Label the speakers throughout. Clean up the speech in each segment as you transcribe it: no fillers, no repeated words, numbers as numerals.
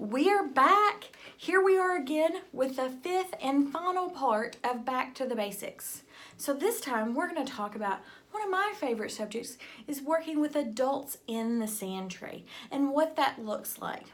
Speaker 1: We're back. Here we are again with the fifth and final part of Back to the Basics. So this time we're going to talk about one of my favorite subjects is working with adults in the Sandtray and what that looks like.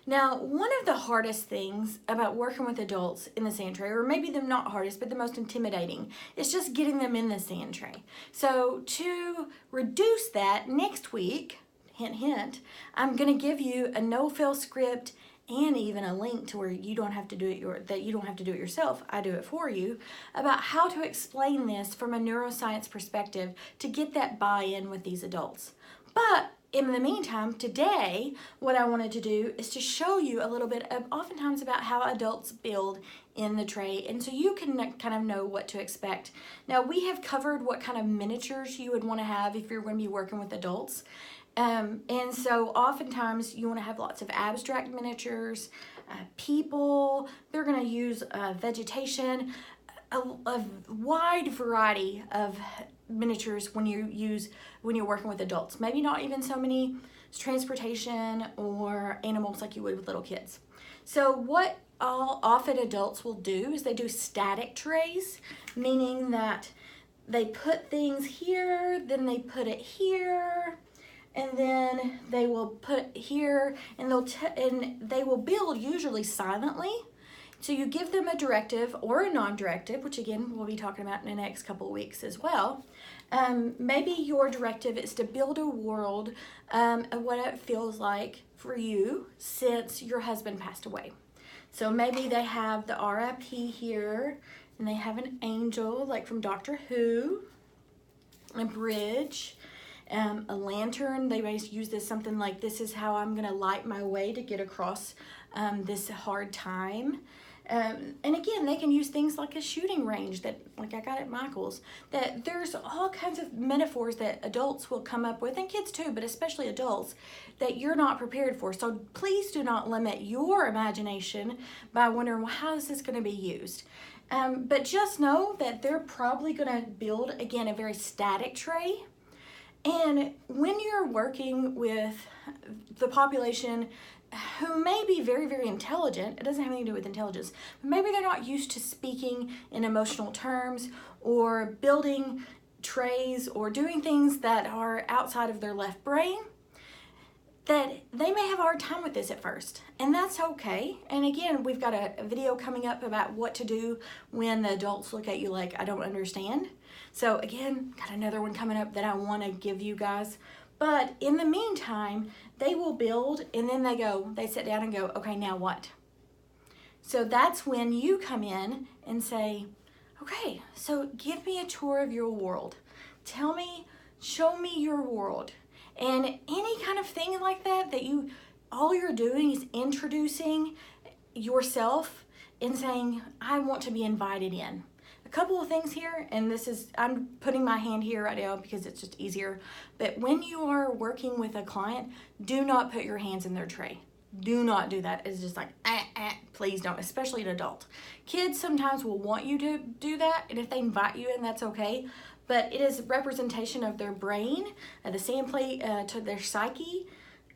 Speaker 1: Now, one of the hardest things about working with adults in the Sandtray, or maybe the not hardest, but the most intimidating, is just getting them in the Sandtray. So to reduce that, next week, hint, hint, I'm going to give you a no-fill script and even a link to where you don't have to do it yourself. I do it for you, about how to explain this from a neuroscience perspective to get that buy-in with these adults. But in the meantime, today, what I wanted to do is to show you a little bit of oftentimes about how adults build in the tray, and so you can kind of know what to expect. Now, we have covered what kind of miniatures you would want to have if you're going to be working with adults. And so oftentimes you want to have lots of abstract miniatures, people, they're going to use vegetation, a wide variety of miniatures when you're working with adults. Maybe not even so many transportation or animals like you would with little kids. So what often adults will do is they do static trays, meaning that they put things here, then they put it here, and then they will put here, and they will build usually silently. So you give them a directive or a non-directive, which again we'll be talking about in the next couple of weeks as well. Maybe your directive is to build a world of what it feels like for you since your husband passed away. So maybe they have the RIP here, and they have an angel like from Doctor Who, a bridge, a lantern. They may use this something like, this is how I'm gonna light my way to get across this hard time. And again, they can use things like a shooting range that, like I got at Michael's, that there's all kinds of metaphors that adults will come up with, and kids too, but especially adults, that you're not prepared for. So please do not limit your imagination by wondering, well, how is this gonna be used? But just know that they're probably gonna build, again, a very static tray. And when you're working with the population who may be very, very intelligent, it doesn't have anything to do with intelligence, but maybe they're not used to speaking in emotional terms or building trays or doing things that are outside of their left brain, that they may have a hard time with this at first, and that's okay. And again, we've got a video coming up about what to do when the adults look at you like, I don't understand. So again, got another one coming up that I want to give you guys. But in the meantime, they will build, and then they sit down and go, okay, now what? So that's when you come in and say, okay, so give me a tour of your world. Tell me, show me your world. And any kind of thing like that, all you're doing is introducing yourself and saying, I want to be invited in. A couple of things here, and I'm putting my hand here right now because it's just easier, but when you are working with a client, do not put your hands in their tray. Do not do that. It's just like, please don't, especially an adult. Kids sometimes will want you to do that, and if they invite you in, that's okay, but it is representation of their brain, the sandplay to their psyche,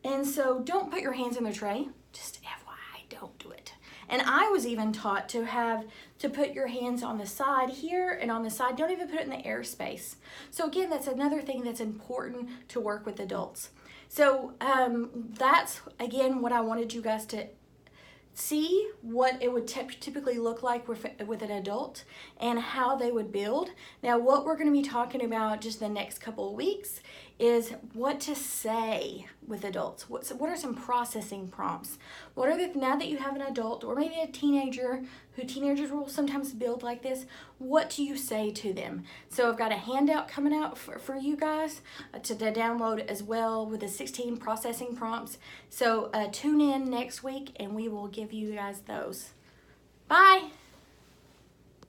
Speaker 1: and so don't put your hands in their tray. Just FYI, don't do it. And I was even taught to put your hands on the side here and on the side. Don't even put it in the airspace. So again, that's another thing that's important to work with adults. So that's, again, what I wanted you guys to see, what it would typically look like with an adult and how they would build. Now, what we're going to be talking about just the next couple of weeks is what to say with adults. What are some processing prompts? Now that you have an adult or maybe a teenager, teenagers will sometimes build like this, what do you say to them? So I've got a handout coming out for you guys to download as well with the 16 processing prompts. So tune in next week and we will give you guys those. Bye.